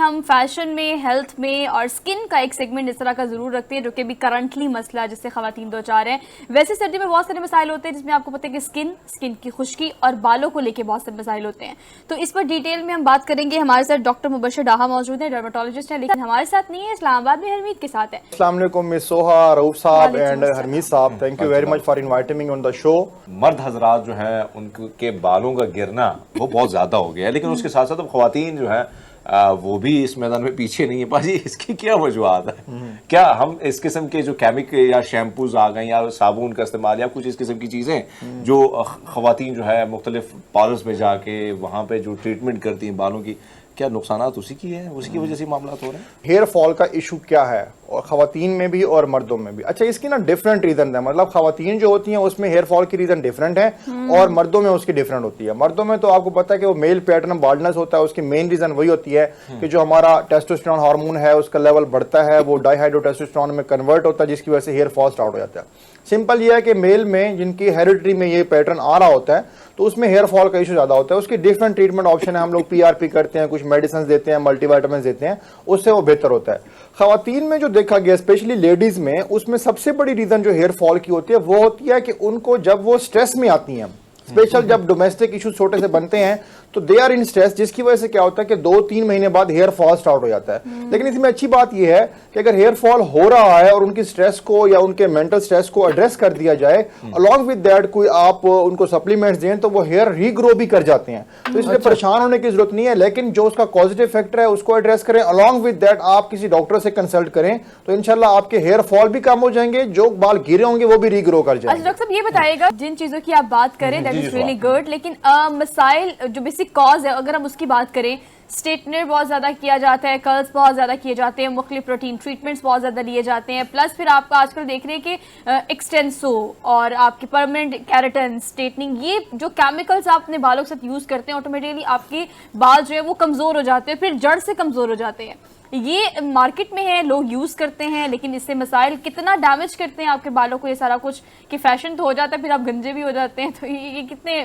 हम फैशन में, हेल्थ में और स्किन का एक सेगमेंट इस तरह का जरूर रखते हैं जो कि भी करंटली मसला है जिससे खवातीन दो चार हैं। वैसे सर्दी में बहुत सारे मसाइल होते हैं जिसमें आपको पता है कि स्किन की खुश्की और बालों को लेकर बहुत सारे मसाइल होते हैं। तो इस पर डिटेल में हम बात करेंगे। हमारे साथ डॉक्टर मुबशर डाहा मौजूद है, डर्मेटोलॉजिस्ट है, लेकिन हमारे साथ नहीं है, इस्लामाबाद में हरमीत के साथ है। अस्सलाम वालेकुम मिस सोहा, रऊफ साहब एंड हरमीत साहब, thank you very much for inviting me on the show. मर्द हजरात जो हैं उनके बालों का गिरना वो बहुत ज्यादा हो गया है, लेकिन उसके साथ साथ अब खवातीन जो है वो भी इस मैदान में पीछे नहीं है। पाजी इसकी क्या वजूहत है? क्या हम इस किस्म के जो केमिकल या शैम्पूज आ गए या साबुन का इस्तेमाल या कुछ इस किस्म की चीज़ें जो खवातीन जो है मुख्तलिफ पार्लर्स में जाके वहाँ पे जो ट्रीटमेंट करती हैं बालों की, क्या नुकसानात उसी की है, उसी की वजह से मामला हो रहे हैं? हेयर फॉल का इशू क्या है और खवातीन में भी और मर्दों में भी? अच्छा, इसकी ना डिफरेंट रीजन है, मतलब खवातीन जो होती हैं उसमें हेयर फॉल की रीजन डिफरेंट है और मर्दों में उसकी डिफरेंट होती है। मर्दों में तो आपको पता है कि वो मेल पैटर्न बाल्डनेस होता है, उसकी मेन रीजन वही होती है कि जो हमारा टेस्टोस्टेरोन हार्मोन है उसका लेवल बढ़ता है, वो डाइहाइड्रोटेस्टोस्टेरोन में कन्वर्ट होता है, जिसकी वजह से हेयर फॉल स्टार्ट हो जाता है। सिंपल ये है कि मेल में जिनकी हेरिडिटी में ये पैटर्न आ रहा होता है तो उसमें हेयर फॉल का इशू ज्यादा होता है। उसकी डिफरेंट ट्रीटमेंट ऑप्शन है, हम लोग पीआरपी करते हैं, कुछ मेडिसिन देते हैं, मल्टीविटामिन देते हैं, उससे वो बेहतर होता है। खवातीन में जो देखा गया स्पेशली लेडीज में, उसमें सबसे बड़ी रीजन जो हेयर फॉल की होती है वो होती है कि उनको जब वो स्ट्रेस में आती हैं, स्पेशल जब डोमेस्टिक इशू छोटे से बनते हैं तो दे आर इन स्ट्रेस, जिसकी वजह से क्या होता है कि 2-3 महीने बाद हेयर फॉल स्टार्ट हो जाता है। लेकिन इसमें अच्छी बात यह है कि अगर हेयर फॉल हो रहा है और उनकी स्ट्रेस को या उनके मेंटल स्ट्रेस को एड्रेस कर दिया जाए, अलॉन्ग विद दैट कोई आप उनको सप्लीमेंट्स दें तो वो हेयर रीग्रो भी कर जाते हैं। तो इसलिए परेशान होने की जरूरत नहीं है, लेकिन जो उसका पॉजिटिव फैक्टर है उसको एड्रेस करें, अलॉन्ग विद दैट आप किसी डॉक्टर से कंसल्ट करें तो इंशाल्लाह आपके हेयर फॉल भी कम हो जाएंगे, जो बाल गिरे होंगे वो भी रीग्रो कर जाएंगे। डॉक्टर साहब ये बताइएगा, जिन चीजों की आप बात करें दैट इज रियली गुड, लेकिन मसाइल जो बेसिक कॉज है अगर हम उसकी बात करें, स्ट्रेटनर बहुत ज्यादा किया जाता है, कर्ल्स बहुत ज्यादा किए जाते हैं, मुख्तलिफ प्रोटीन ट्रीटमेंट्स बहुत ज्यादा लिए जाते हैं, प्लस फिर आपका आजकल देख रहे हैं कि एक्सटेंसो और आपके परमानेंट केराटिन स्ट्रेटनिंग, ये जो केमिकल्स आप अपने बालों के साथ यूज करते हैं ऑटोमेटिकली आपके बाल जो है वो कमजोर हो जाते हैं, फिर जड़ से कमजोर हो जाते हैं। ये मार्केट में है, लोग यूज करते हैं, लेकिन इससे मसाइल कितना डैमेज करते हैं आपके बालों को, ये सारा कुछ कि फैशन तो हो जाता है फिर आप गंजे भी हो जाते हैं, तो ये कितने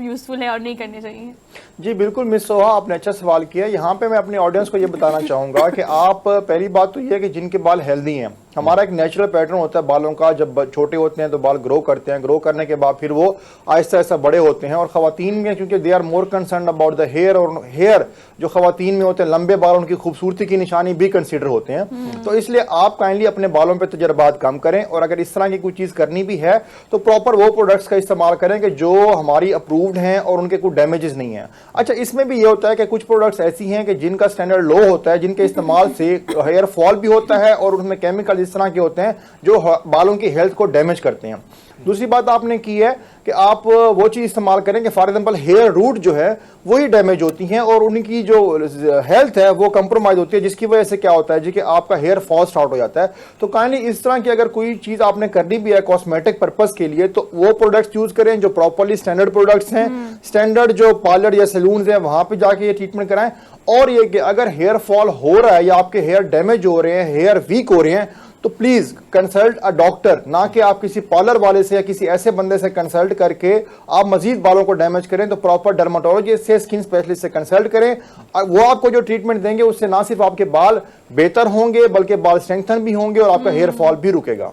यूजफुल है और नहीं करने चाहिए? जी बिल्कुल मिस सोहा, आपने अच्छा सवाल किया। यहाँ पे मैं अपने ऑडियंस को ये बताना चाहूंगा कि आप पहली बात तो ये है कि जिनके बाल हेल्दी हैं, हमारा एक नेचुरल पैटर्न होता है बालों का, जब छोटे होते हैं तो बाल ग्रो करते हैं, ग्रो करने के बाद फिर वो आहिस्ता आहिस्ता बड़े होते हैं। और खवातीन में क्योंकि they are more concern about the hair, और हेयर जो खवातीन में होते हैं लंबे बाल उनकी खूबसूरती की निशानी भी कंसीडर होते हैं। तो इसलिए आप काइंडली अपने बालों पर तजर्बात कम करें, और अगर इस तरह की कोई चीज करनी भी है तो प्रॉपर वो प्रोडक्ट्स का इस्तेमाल करें कि जो हमारी अप्रूव्ड हैं और उनके कोई डैमेजेस नहीं है। अच्छा, इसमें भी ये होता है कि कुछ प्रोडक्ट्स ऐसी हैं कि जिनका स्टैंडर्ड लो होता है, जिनके इस्तेमाल से हेयर फॉल भी होता है और उसमें केमिकल इस तरह के होते हैं जो बालों की हेल्थ को डैमेज करते हैं। दूसरी बात आपने की है कि आप वो चीज इस्तेमाल करें कि फॉर एग्जांपल हेयर रूट जो है वही डैमेज होती हैं और उनकी जो हेल्थ है वो कंप्रोमाइज होती है, जिसकी वजह से क्या होता है जी कि आपका हेयर फॉल स्टार्ट हो जाता है। तो काइंडली इस तरह की अगर कोई चीज आपने करनी भी है कॉस्मेटिक पर्पस के लिए तो वो प्रोडक्ट्स यूज करें जो प्रॉपर्ली स्टैंडर्ड प्रोडक्ट्स हैं, स्टैंडर्ड जो पार्लर या सैलून है वहां पर जाके ये ट्रीटमेंट कराएं। और ये कि अगर हेयर फॉल हो रहा है या आपके हेयर डैमेज हो रहे हैं, हेयर वीक हो रहे हैं, तो प्लीज कंसल्ट अ डॉक्टर, ना कि आप किसी पार्लर वाले से या किसी ऐसे बंदे से कंसल्ट करके आप मजीद बालों को डैमेज करें। तो प्रॉपर डर्मेटोलॉजिस्ट से, स्किन स्पेशलिस्ट से कंसल्ट करें, वो आपको जो ट्रीटमेंट देंगे उससे ना सिर्फ आपके बाल बेहतर होंगे बल्कि बाल स्ट्रेंथन भी होंगे और आपका हेयर फॉल भी रुकेगा।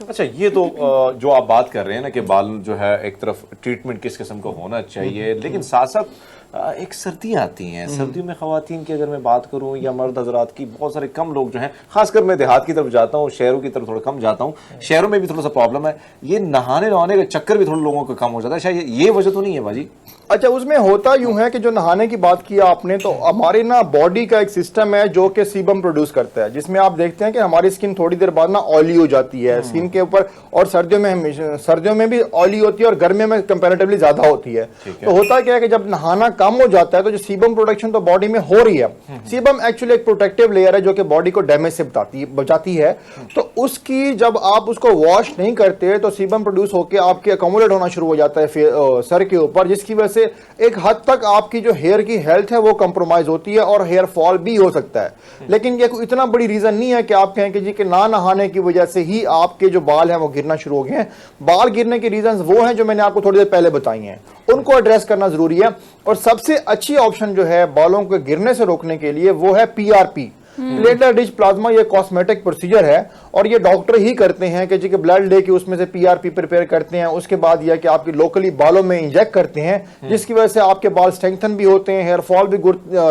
अच्छा, ये तो जो आप बात कर रहे हैं ना कि बाल जो है एक तरफ ट्रीटमेंट किस किस्म का होना चाहिए, लेकिन साथ साथ एक सर्दियाँ आती हैं, सर्दियों में खवातीन की अगर मैं बात करूं या मर्द हजरात की, बहुत सारे कम लोग जो हैं, खासकर मैं देहात की तरफ जाता हूं, शहरों की तरफ थोड़ा कम जाता हूं, शहरों में भी थोड़ा सा प्रॉब्लम है, ये नहाने नहाने का चक्कर भी थोड़े लोगों का कम हो जाता है, शायद ये वजह तो नहीं है बाजी? अच्छा, उसमें होता यूं है कि जो नहाने की बात की आपने, तो हमारे ना बॉडी का एक सिस्टम है जो कि सीबम प्रोड्यूस करता है, जिसमें आप देखते हैं कि हमारी स्किन थोड़ी देर बाद ना ऑयली हो जाती है स्किन के ऊपर, और सर्दियों में भी ऑयली होती है और गर्मियों में कंपैरेटिवली ज्यादा होती है। तो होता क्या है कि जब नहाना कम हो जाता है तो जो सीबम प्रोडक्शन तो बॉडी में हो रही है, सीबम एक्चुअली एक प्रोटेक्टिव लेयर है जो कि बॉडी को डैमेज से बचाती है। तो उसकी जब आप उसको वॉश नहीं करते तो सीबम प्रोड्यूस होकर आपके अकोमोडेट होना शुरू हो जाता है सर के ऊपर, जिसकी वजह से एक हद तक आपकी जो हेयर की हेल्थ है वो कंप्रोमाइज होती है और हेयर फॉल भी हो सकता है। लेकिन ये कोई इतना बड़ी रीजन नहीं है कि आप कहें कि जी कि ना नहाने की वजह से ही आपके जो बाल हैं वो गिरना शुरू हो गए हैं। बाल गिरने के रीजन वो हैं जो मैंने आपको थोड़ी देर पहले बताई हैं, उनको उनको एड्रेस करना जरूरी है। और सबसे अच्छी ऑप्शन जो है बालों को गिरने से रोकने के लिए वो है PRP, प्लेटलेट रिच प्लाज्मा। ये कॉस्मेटिक प्रोसीजर है और ये डॉक्टर ही करते हैं कि जी के ब्लड लेके उसमें से PRP प्रिपेयर करते हैं। उसके बाद यह कि आपकी लोकली बालों में इंजेक्ट करते हैं, जिसकी वजह से आपके बाल स्ट्रेंथन भी होते हैं, हेयर फॉल भी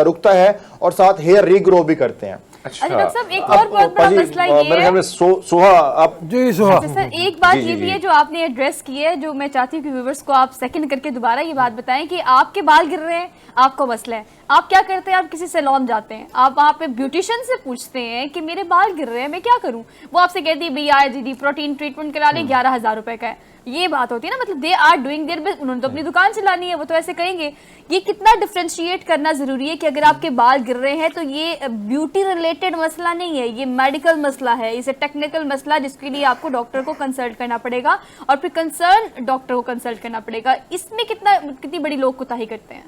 रुकता है और साथ हेयर रीग्रो भी करते हैं। अच्छा, डॉक्टर साहब एक और बहुत बड़ा मसला ये मेरे ख्याल में सोहा आप जी सोहा। अच्छा सर, एक बात जी, ये जी, भी है जी। जो आपने एड्रेस की है, जो मैं चाहती हूँ कि व्यूअर्स को आप सेकंड करके दोबारा ये बात बताएं कि आपके बाल गिर रहे हैं, आपको मसला है, आप क्या करते हैं? आप किसी सैलून जाते हैं, आप वहाँ पे ब्यूटिशियन से पूछते हैं कि मेरे बाल गिर रहे हैं, मैं क्या करूँ? वो आपसे कहती है भैया दीदी प्रोटीन ट्रीटमेंट करा ले, 11,000 रुपए का है। ये बात होती है ना, मतलब they are doing their business, उन्होंने तो अपनी दुकान चलानी है, वो तो ऐसे कहेंगे। ये कितना डिफरेंशिएट करना जरूरी है कि अगर आपके बाल गिर रहे हैं तो ये ब्यूटी रिलेटेड मसला नहीं है, ये मेडिकल मसला है, इसे टेक्निकल मसला, जिसके लिए आपको डॉक्टर को कंसल्ट करना पड़ेगा और फिर कंसर्न डॉक्टर को कंसल्ट करना पड़ेगा। इसमें कितनी बड़ी लोग कोताही करते हैं?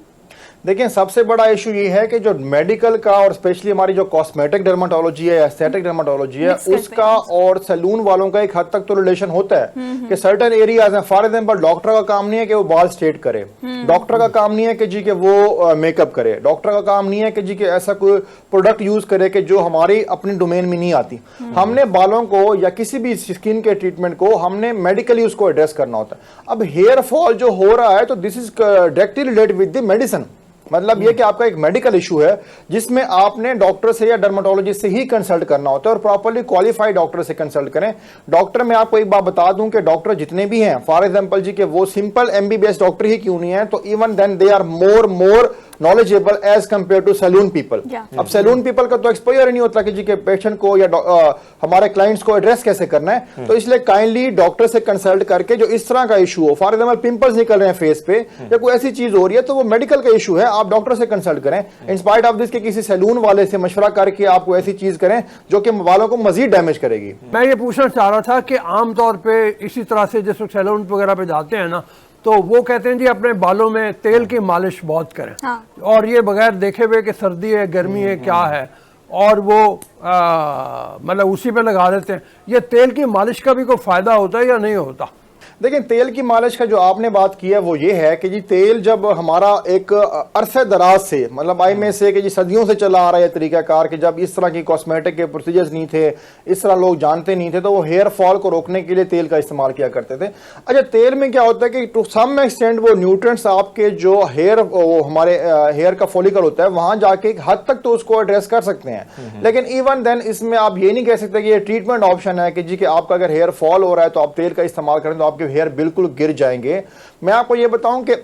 देखिए सबसे बड़ा इशू ये है कि जो मेडिकल का और स्पेशली हमारी जो कॉस्मेटिक डर्माटोलॉजी है, एस्थेटिक डर्माटोलॉजी है, उसका और सैलून वालों का एक हद तक तो रिलेशन होता है कि सर्टेन एरियाज हैं। फॉर एग्जांपल डॉक्टर का काम नहीं है कि वो बाल स्ट्रेट करे, डॉक्टर का काम नहीं है कि जी के वो मेकअप करे, डॉक्टर का काम नहीं है कि जी के ऐसा कोई प्रोडक्ट यूज करे कि जो हमारी अपनी डोमेन में नहीं आती। हमने बालों को या किसी भी स्किन के ट्रीटमेंट को हमने मेडिकली उसको एड्रेस करना होता है। अब हेयर फॉल जो हो रहा है तो this is directly related with the medicine. मतलब ये कि आपका एक मेडिकल इशू है जिसमें आपने डॉक्टर से या डर्माटोलॉजिस्ट से ही कंसल्ट करना होता है और प्रॉपर्ली क्वालिफाइड डॉक्टर से कंसल्ट करें। डॉक्टर मैं आपको एक बात बता दूं कि डॉक्टर जितने भी हैं, फॉर एग्जांपल जी के वो सिंपल MBBS डॉक्टर ही क्यों नहीं है, तो even then they are more knowledgeable as compare to salon people. अब सैलून पीपल का तो एक्सपोजर ही नहीं होता कि जी के पेशेंट को या हमारे क्लाइंट्स को एड्रेस कैसे करना है। तो इसलिए काइंडली डॉक्टर से कंसल्ट करके जो इस तरह का इशू हो, फॉर एग्जांपल पिंपल्स निकल रहे हैं फेस पे या कोई ऐसी चीज हो रही है तो वो मेडिकल का इशू है, आप डॉक्टर से कंसल्ट करें। इन स्पाइट ऑफ दिस के किसी सैलून वाले से मशवरा करके आपको ऐसी चीज करें जो कि बालों को मजीद डैमेज करेगी। मैं ये पूछना चाह रहा था कि आमतौर पे इसी तरह से जिस सैलून वगैरह पे जाते हैं ना, तो वो कहते हैं जी अपने बालों में तेल की मालिश बहुत करें। हाँ। और ये बगैर देखे हुए कि सर्दी है गर्मी है क्या है, और वो मतलब उसी पे लगा देते हैं। ये तेल की मालिश का भी कोई फायदा होता है या नहीं होता? देखिए तेल की मालिश का जो आपने बात की है वो ये है कि जी तेल जब हमारा एक अरसे दराज से, मतलब आई में से कि जी सदियों से चला आ रहा है तरीकाकार कि जब इस तरह की कॉस्मेटिक के प्रोसीजर्स नहीं थे, इस तरह लोग जानते नहीं थे, तो वो हेयर फॉल को रोकने के लिए तेल का इस्तेमाल किया करते थे। अच्छा तेल में क्या होता है कि टू सम एक्सटेंट वो न्यूट्रिएंट्स आपके जो हेयर, वो हमारे हेयर का फॉलिकल होता है वहां जाके एक हद तक तो उसको एड्रेस कर सकते हैं। लेकिन इवन देन इसमें आप ये नहीं कह सकते कि ये ट्रीटमेंट ऑप्शन है कि जी कि आपका अगर हेयर फॉल हो रहा है तो आप तेल का इस्तेमाल करें तो आपके हेयर बिल्कुल गिर जाएंगे। मैं आपको ये बताऊं कि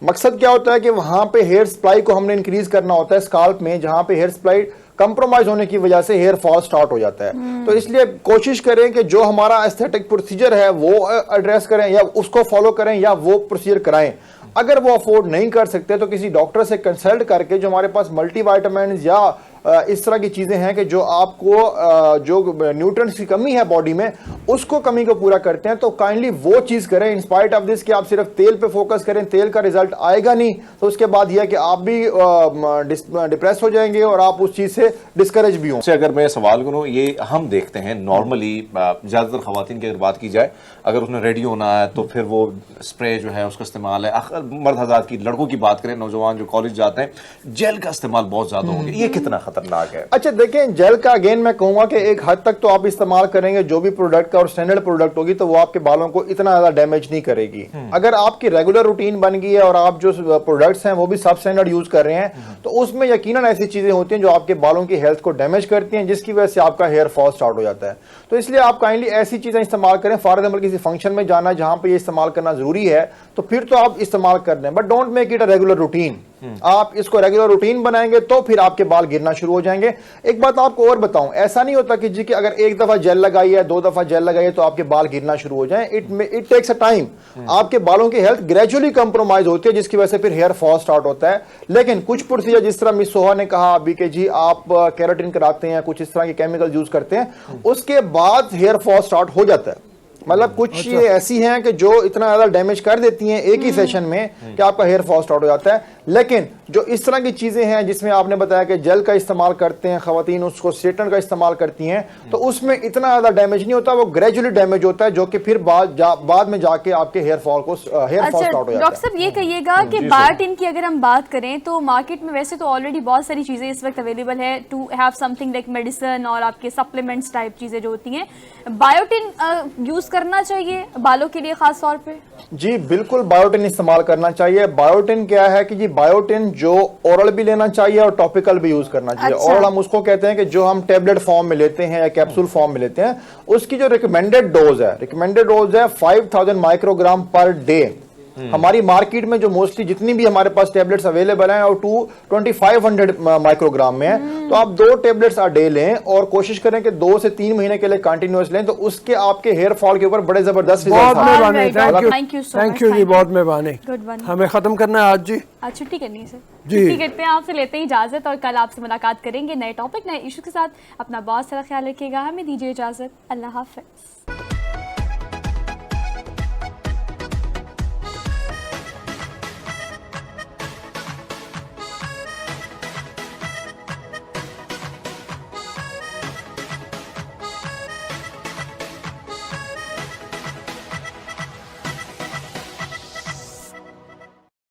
मकसद क्या होता है कि वहां पे हेयर सप्लाई को हमने इंक्रीज करना होता है स्काल्प में, जहां पे हेयर सप्लाई कंप्रोमाइज होने की वजह से हेयर फॉल स्टार्ट हो जाता है। तो इसलिए कोशिश करें कि जो हमारा एस्थेटिक प्रोसीजर है वो एड्रेस करें या उसको फॉलो करें या वो प्रोसीजर कराएं। अगर वो अफोर्ड नहीं कर सकते तो किसी डॉक्टर से कंसल्ट करके, जो हमारे पास मल्टीविटामिन या इस तरह की चीजें हैं कि जो आपको जो न्यूट्रिएंट्स की कमी है बॉडी में उसको कमी को पूरा करते हैं, तो काइंडली वो चीज करें। इन स्पाइट ऑफ दिस कि आप सिर्फ तेल पे फोकस करें, तेल का रिजल्ट आएगा नहीं, तो उसके बाद यह कि आप भी डिप्रेस हो जाएंगे और आप उस चीज से डिस्करेज भी हों। अगर मैं सवाल करूं, ये हम देखते हैं नॉर्मली ज्यादातर खवातीन की अगर बात की जाए, अगर उसने रेडी होना है तो फिर वो स्प्रे जो है उसका इस्तेमाल है। मर्द हज़रात की, लड़कों की बात करें, नौजवान जो कॉलेज जाते हैं, जेल का इस्तेमाल बहुत ज्यादा हो गया। ये कितना खतरनाक है? अच्छा देखें, जेल का अगेन मैं कहूंगा कि एक हद तक तो आप इस्तेमाल करेंगे, जो भी प्रोडक्ट का और स्टैंडर्ड प्रोडक्ट होगी तो वो आपके बालों को इतना ज्यादा डैमेज नहीं करेगी। अगर आपकी रेगुलर रूटीन बन गई है और आप जो प्रोडक्ट्स हैं वो भी सब स्टैंडर्ड यूज कर रहे हैं, तो उसमें यकीनन ऐसी चीजें होती हैं जो आपके बालों की हेल्थ को डैमेज करती हैं, जिसकी वजह से आपका हेयर फॉल स्टार्ट हो जाता है। तो इसलिए आप काइंडली ऐसी चीजें इस्तेमाल करें। फॉर एग्जाम्पल किसी फंक्शन में जाना है जहां पर ये इस्तेमाल करना जरूरी है तो फिर तो आप इस्तेमाल कर दें, but don't make it a regular routine. आप इसको रेगुलर रूटीन बनाएंगे तो फिर आपके बाल गिरना शुरू हो जाएंगे। एक बात आपको और बताऊं, ऐसा नहीं होता कि जी कि अगर एक दफा जेल लगाई है, 2 दफा जेल लगाई है तो आपके बाल गिरना शुरू हो जाएं। It takes a time. आपके बालों की हेल्थ ग्रेजुअली कंप्रोमाइज होती है, जिसकी वजह से फिर हेयर फॉल स्टार्ट होता है। लेकिन कुछ प्रोसीजर, जिस तरह मिस सोहा ने कहा अभी कि जी आप केराटिन कराते हैं, कुछ इस तरह के केमिकल यूज करते हैं, उसके बाद हेयर फॉल स्टार्ट हो जाता है। मतलब कुछ चीजें ऐसी हैं कि जो इतना ज्यादा डैमेज कर देती हैं एक ही सेशन में कि आपका हेयर फॉल स्टार्ट हो जाता है। लेकिन जो इस तरह की चीजें हैं जिसमें आपने बताया कि जेल का इस्तेमाल करते हैं खवातीन, उसको स्ट्रेटनर का इस्तेमाल करती हैं, तो उसमें इतना ज्यादा डैमेज नहीं होता, वो ग्रेजुअली डैमेज होता है, जो कि फिर बाद में जाके आपके हेयर फॉल स्टार्ट हो अच्छा जाता है। डॉक्टर साहब ये कहिएगा कि बायोटिन की अगर हम बात करें तो मार्केट में वैसे तो ऑलरेडी बहुत सारी चीजें इस वक्त अवेलेबल है to have something like medicine और आपके सप्लीमेंट्स टाइप चीजें जो होती हैं, बायोटिन यूज करना चाहिए बालों के लिए खास तौर पे? जी बिल्कुल बायोटिन इस्तेमाल करना चाहिए। बायोटिन क्या है कि जी बायोटिन जो ओरल भी लेना चाहिए और टॉपिकल भी यूज करना चाहिए। अच्छा। ओरल हम उसको कहते हैं कि जो हम टेबलेट फॉर्म में लेते हैं या कैप्सूल फॉर्म में लेते हैं, उसकी जो रिकमेंडेड डोज है 5000 माइक्रोग्राम पर डे। हमारी मार्केट में जो मोस्टली जितनी भी हमारे पास टेबलेट्स अवेलेबल हैं और 2500 माइक्रोग्राम में है, तो आप 2 टेबलेट्स आ डे लें और कोशिश करें कि 2 से 3 महीने के लिए कंटिन्यूअस लें, तो उसके आपके हेयर फॉल के ऊपर बड़े जबरदस्त बहुत रिजल्ट मेहरबानी, Alright, thank you so thank much, you जी, thank you. बहुत मेहरबानी। Good one. हमें खत्म करना है आज जी। आज छुट्टी करनी है सर, जी। छुट्टी करते हैं आपसे, लेते हैं इजाजत और कल आपसे मुलाकात करेंगे नए टॉपिक नए इशू के साथ। अपना बहुत सारा ख्याल रखिएगा, हमें दीजिए इजाजत, अल्लाह हाफिज।